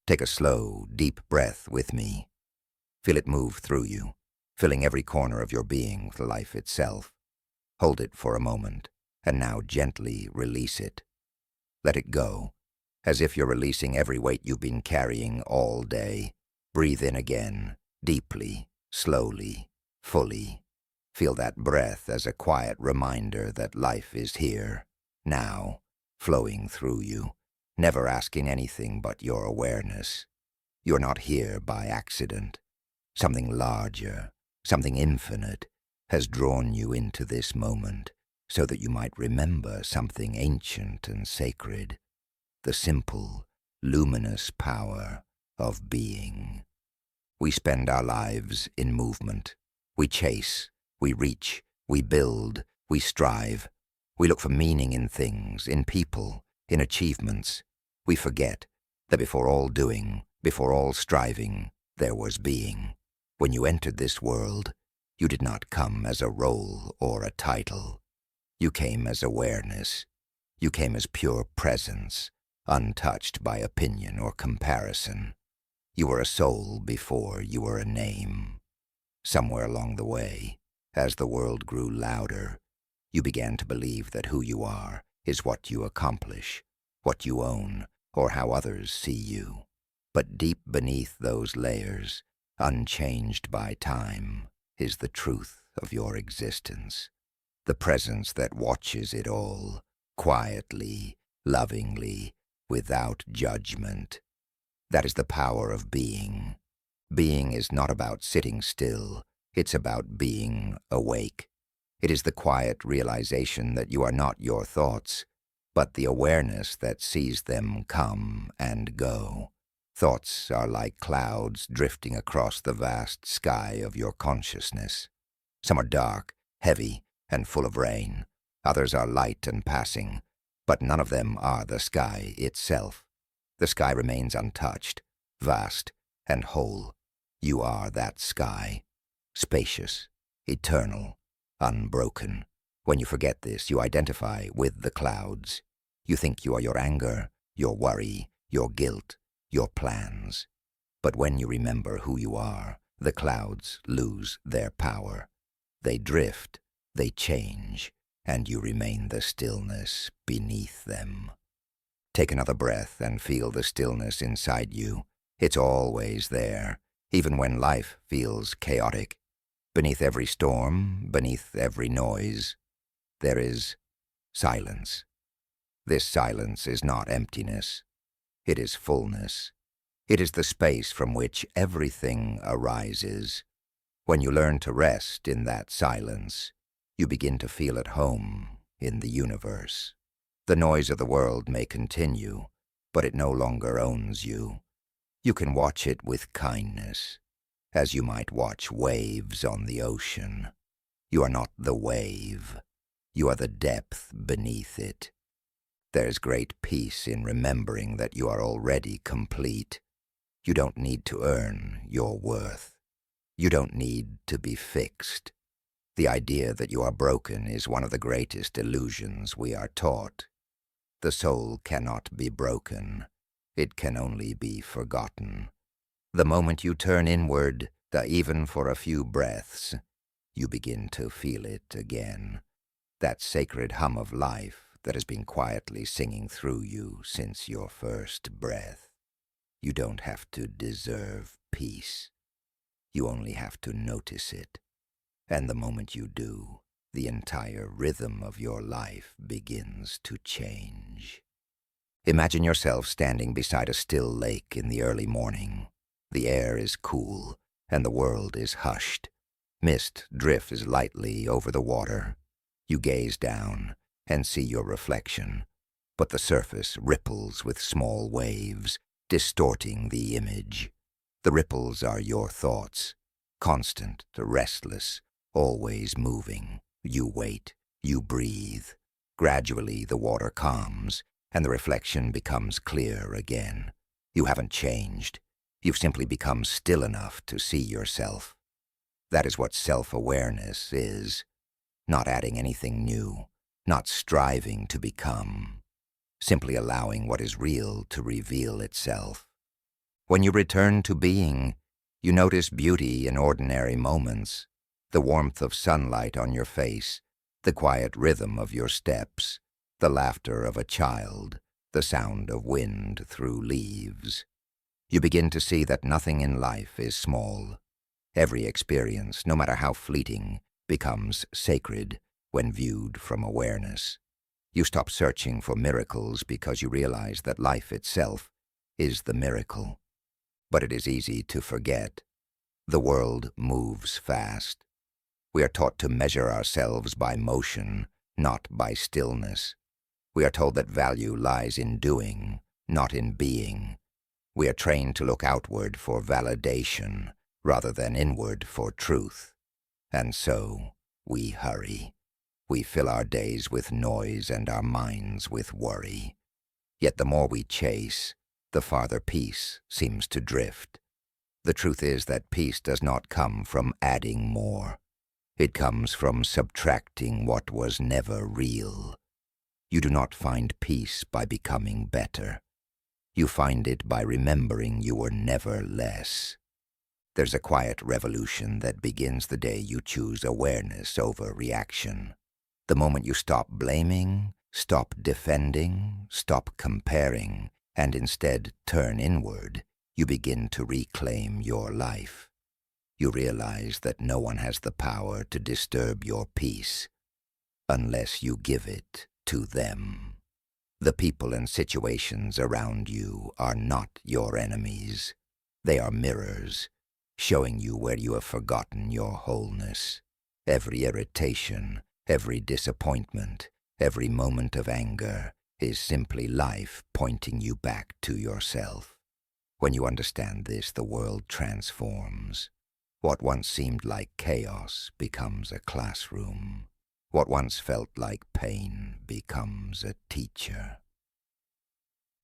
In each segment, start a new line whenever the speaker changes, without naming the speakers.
Take a slow, deep breath with me. Feel it move through you, filling every corner of your being with life itself. Hold it for a moment, and now gently release it. Let it go, as if you're releasing every weight you've been carrying all day. Breathe in again, deeply, slowly, fully. Feel that breath as a quiet reminder that life is here, now, flowing through you, never asking anything but your awareness. You're not here by accident. Something larger, something infinite, has drawn you into this moment so that you might remember something ancient and sacred, the simple, luminous power of being. We spend our lives in movement. We chase, we reach, we build, we strive. We look for meaning in things, in people, in achievements. We forget that before all doing, before all striving, there was being. When you entered this world, you did not come as a role or a title. You came as awareness. You came as pure presence, untouched by opinion or comparison. You were a soul before you were a name. Somewhere along the way, as the world grew louder, you began to believe that who you are is what you accomplish, what you own, or how others see you. But deep beneath those layers, unchanged by time, is the truth of your existence, the presence that watches it all, quietly, lovingly, without judgment. That is the power of being. Being is not about sitting still, it's about being awake. It is the quiet realization that you are not your thoughts, but the awareness that sees them come and go. Thoughts are like clouds drifting across the vast sky of your consciousness. Some are dark, heavy, and full of rain. Others are light and passing, but none of them are the sky itself. The sky remains untouched, vast, and whole. You are that sky, spacious, eternal, unbroken. When you forget this, you identify with the clouds. You think you are your anger, your worry, your guilt, your plans. But when you remember who you are, the clouds lose their power. They drift, they change, and you remain the stillness beneath them. Take another breath and feel the stillness inside you. It's always there, even when life feels chaotic. Beneath every storm, beneath every noise, there is silence. This silence is not emptiness. It is fullness. It is the space from which everything arises. When you learn to rest in that silence, you begin to feel at home in the universe. The noise of the world may continue, but it no longer owns you. You can watch it with kindness, as you might watch waves on the ocean. You are not the wave. You are the depth beneath it. There's great peace in remembering that you are already complete. You don't need to earn your worth. You don't need to be fixed. The idea that you are broken is one of the greatest illusions we are taught. The soul cannot be broken. It can only be forgotten. The moment you turn inward, even for a few breaths, you begin to feel it again. That sacred hum of life that has been quietly singing through you since your first breath. You don't have to deserve peace. You only have to notice it. And the moment you do, the entire rhythm of your life begins to change. Imagine yourself standing beside a still lake in the early morning. The air is cool, and the world is hushed. Mist drifts lightly over the water. You gaze down and see your reflection, but the surface ripples with small waves, distorting the image. The ripples are your thoughts, constant, restless, always moving. You wait, you breathe. Gradually the water calms, and the reflection becomes clear again. You haven't changed. You've simply become still enough to see yourself. That is what self-awareness is. Not adding anything new, not striving to become, simply allowing what is real to reveal itself. When you return to being, you notice beauty in ordinary moments, the warmth of sunlight on your face, the quiet rhythm of your steps, the laughter of a child, the sound of wind through leaves. You begin to see that nothing in life is small. Every experience, no matter how fleeting, becomes sacred when viewed from awareness. You stop searching for miracles because you realize that life itself is the miracle. But it is easy to forget. The world moves fast. We are taught to measure ourselves by motion, not by stillness. We are told that value lies in doing, not in being. We are trained to look outward for validation rather than inward for truth. And so, we hurry. We fill our days with noise and our minds with worry. Yet the more we chase, the farther peace seems to drift. The truth is that peace does not come from adding more. It comes from subtracting what was never real. You do not find peace by becoming better. You find it by remembering you were never less. There's a quiet revolution that begins the day you choose awareness over reaction. The moment you stop blaming, stop defending, stop comparing, and instead turn inward, you begin to reclaim your life. You realize that no one has the power to disturb your peace unless you give it to them. The people and situations around you are not your enemies. They are mirrors, showing you where you have forgotten your wholeness. Every irritation, every disappointment, every moment of anger is simply life pointing you back to yourself. When you understand this, the world transforms. What once seemed like chaos becomes a classroom. What once felt like pain becomes a teacher.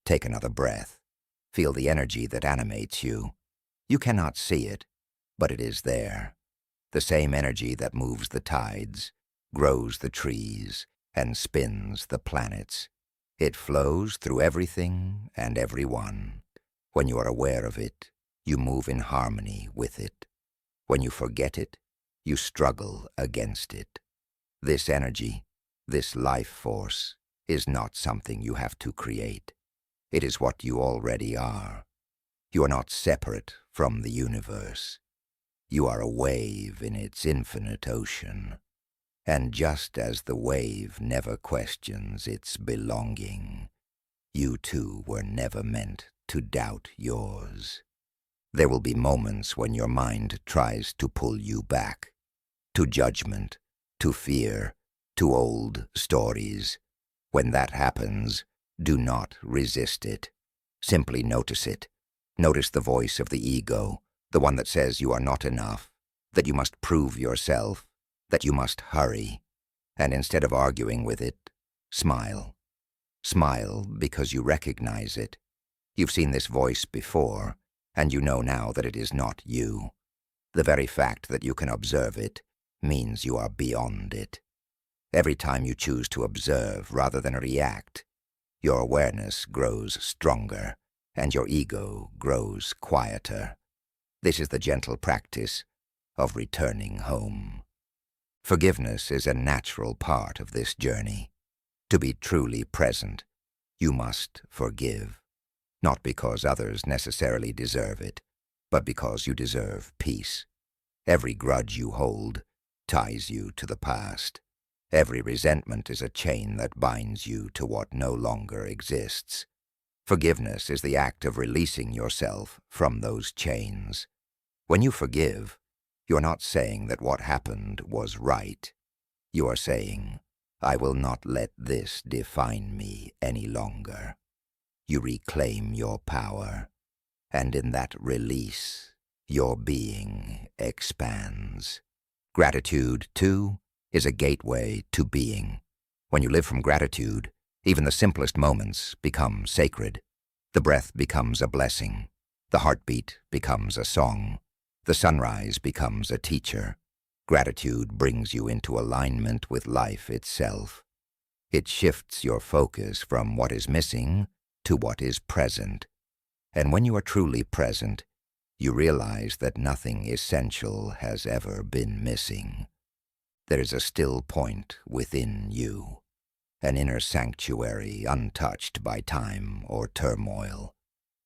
Take another breath. Feel the energy that animates you. You cannot see it, but it is there. The same energy that moves the tides, grows the trees, and spins the planets. It flows through everything and everyone. When you are aware of it, you move in harmony with it. When you forget it, you struggle against it. This energy, this life force, is not something you have to create. It is what you already are. You are not separate from the universe. You are a wave in its infinite ocean. And just as the wave never questions its belonging, you too were never meant to doubt yours. There will be moments when your mind tries to pull you back, to judgment, to fear, to old stories. When that happens, do not resist it. Simply notice it. Notice the voice of the ego, the one that says you are not enough, that you must prove yourself, that you must hurry. And instead of arguing with it, smile. Smile because you recognize it. You've seen this voice before, and you know now that it is not you. The very fact that you can observe it means you are beyond it. Every time you choose to observe rather than react, your awareness grows stronger, and your ego grows quieter. This is the gentle practice of returning home. Forgiveness is a natural part of this journey. To be truly present, you must forgive. Not because others necessarily deserve it, but because you deserve peace. Every grudge you hold ties you to the past. Every resentment is a chain that binds you to what no longer exists. Forgiveness is the act of releasing yourself from those chains. When you forgive, you're not saying that what happened was right. You are saying, I will not let this define me any longer. You reclaim your power, and in that release, your being expands. Gratitude, too, is a gateway to being. When you live from gratitude, even the simplest moments become sacred. The breath becomes a blessing. The heartbeat becomes a song. The sunrise becomes a teacher. Gratitude brings you into alignment with life itself. It shifts your focus from what is missing to what is present. And when you are truly present, you realize that nothing essential has ever been missing. There is a still point within you, an inner sanctuary untouched by time or turmoil.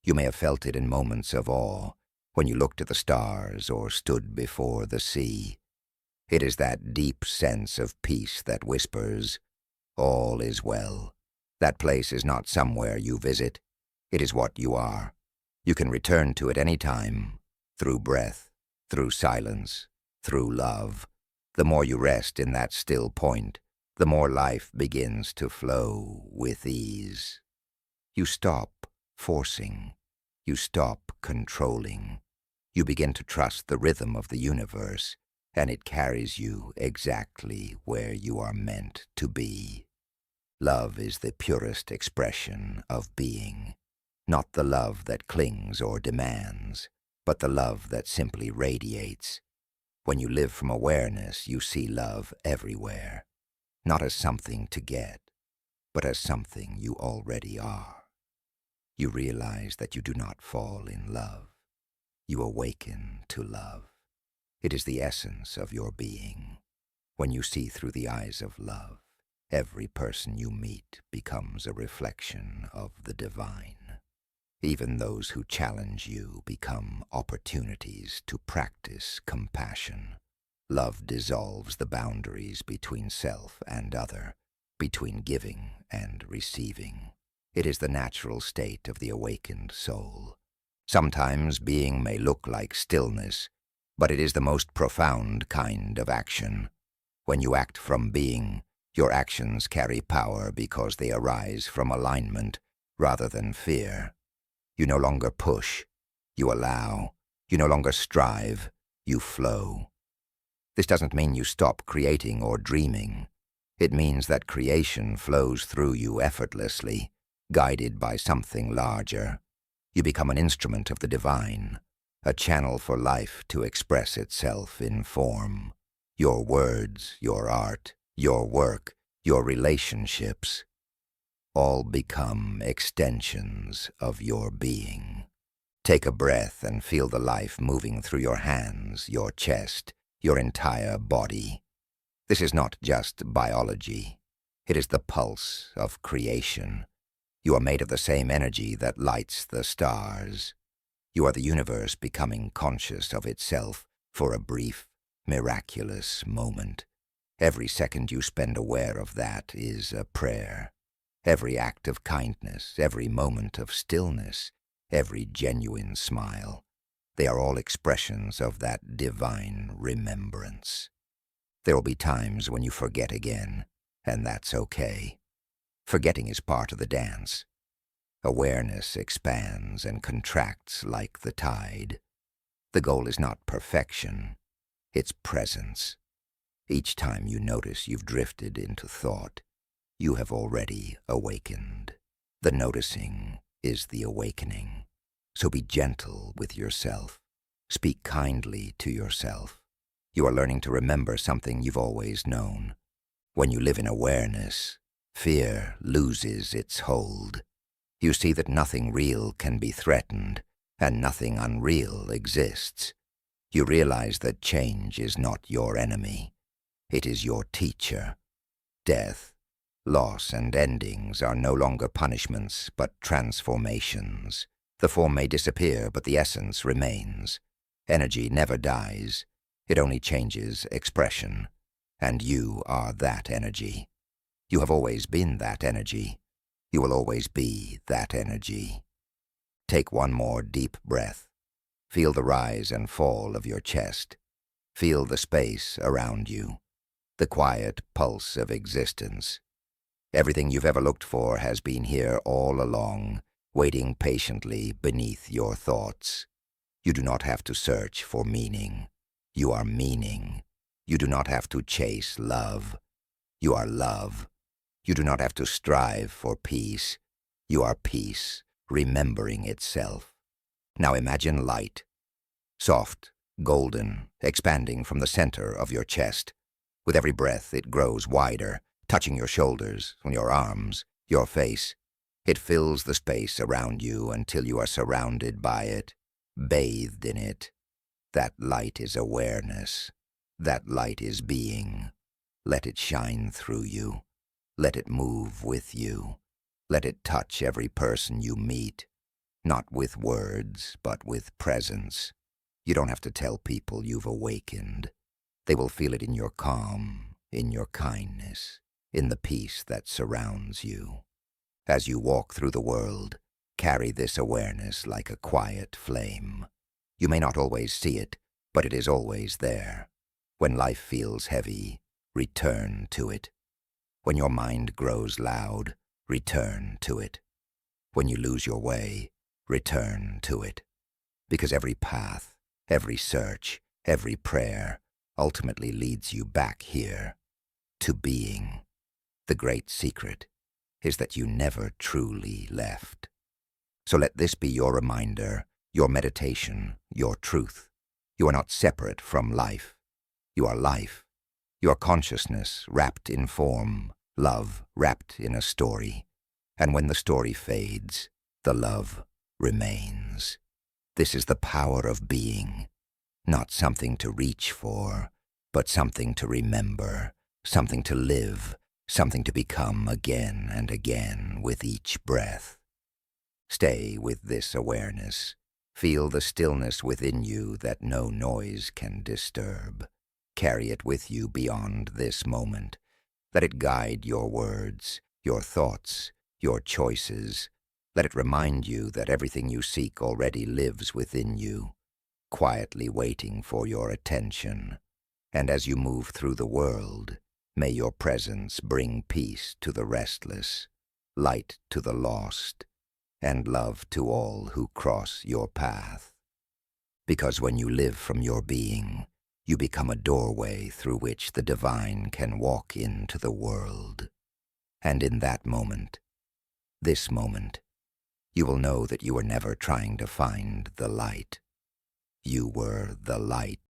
You may have felt it in moments of awe, when you looked at the stars or stood before the sea. It is that deep sense of peace that whispers, "All is well." That place is not somewhere you visit. It is what you are. You can return to it any time, through breath, through silence, through love. The more you rest in that still point, the more life begins to flow with ease. You stop forcing. You stop controlling. You begin to trust the rhythm of the universe, and it carries you exactly where you are meant to be. Love is the purest expression of being, not the love that clings or demands, but the love that simply radiates. When you live from awareness, you see love everywhere, not as something to get, but as something you already are. You realize that you do not fall in love. You awaken to love. It is the essence of your being. When you see through the eyes of love, every person you meet becomes a reflection of the divine. Even those who challenge you become opportunities to practice compassion. Love dissolves the boundaries between self and other, between giving and receiving. It is the natural state of the awakened soul. Sometimes being may look like stillness, but it is the most profound kind of action. When you act from being, your actions carry power because they arise from alignment rather than fear. You no longer push, you allow. You no longer strive, you flow. This doesn't mean you stop creating or dreaming. It means that creation flows through you effortlessly, guided by something larger. You become an instrument of the divine, a channel for life to express itself in form. Your words, your art, your work, your relationships, all become extensions of your being. Take a breath and feel the life moving through your hands, your chest, your entire body. This is not just biology. It is the pulse of creation. You are made of the same energy that lights the stars. You are the universe becoming conscious of itself for a brief, miraculous moment. Every second you spend aware of that is a prayer. Every act of kindness, every moment of stillness, every genuine smile, they are all expressions of that divine remembrance. There will be times when you forget again, and that's okay. Forgetting is part of the dance. Awareness expands and contracts like the tide. The goal is not perfection, it's presence. Each time you notice you've drifted into thought, you have already awakened. The noticing is the awakening. So be gentle with yourself. Speak kindly to yourself. You are learning to remember something you've always known. When you live in awareness, fear loses its hold. You see that nothing real can be threatened, and nothing unreal exists. You realize that change is not your enemy. It is your teacher. Death, loss, and endings are no longer punishments, but transformations. The form may disappear, but the essence remains. Energy never dies. It only changes expression. And you are that energy. You have always been that energy. You will always be that energy. Take one more deep breath. Feel the rise and fall of your chest. Feel the space around you, the quiet pulse of existence. Everything you've ever looked for has been here all along, waiting patiently beneath your thoughts. You do not have to search for meaning. You are meaning. You do not have to chase love. You are love. You do not have to strive for peace. You are peace, remembering itself. Now imagine light. Soft, golden, expanding from the center of your chest. With every breath, it grows wider, touching your shoulders, your arms, your face. It fills the space around you until you are surrounded by it, bathed in it. That light is awareness. That light is being. Let it shine through you. Let it move with you. Let it touch every person you meet, not with words, but with presence. You don't have to tell people you've awakened. They will feel it in your calm, in your kindness, in the peace that surrounds you. As you walk through the world, carry this awareness like a quiet flame. You may not always see it, but it is always there. When life feels heavy, return to it. When your mind grows loud, return to it. When you lose your way, return to it. Because every path, every search, every prayer ultimately leads you back here, to being. The great secret is that you never truly left. So let this be your reminder, your meditation, your truth. You are not separate from life. You are life. Your consciousness wrapped in form, love wrapped in a story. And when the story fades, the love remains. This is the power of being, not something to reach for, but something to remember, something to live, something to become again and again with each breath. Stay with this awareness. Feel the stillness within you that no noise can disturb. Carry it with you beyond this moment. Let it guide your words, your thoughts, your choices. Let it remind you that everything you seek already lives within you, quietly waiting for your attention. And as you move through the world, may your presence bring peace to the restless, light to the lost, and love to all who cross your path. Because when you live from your being, you become a doorway through which the divine can walk into the world. And in that moment, this moment, you will know that you were never trying to find the light. You were the light.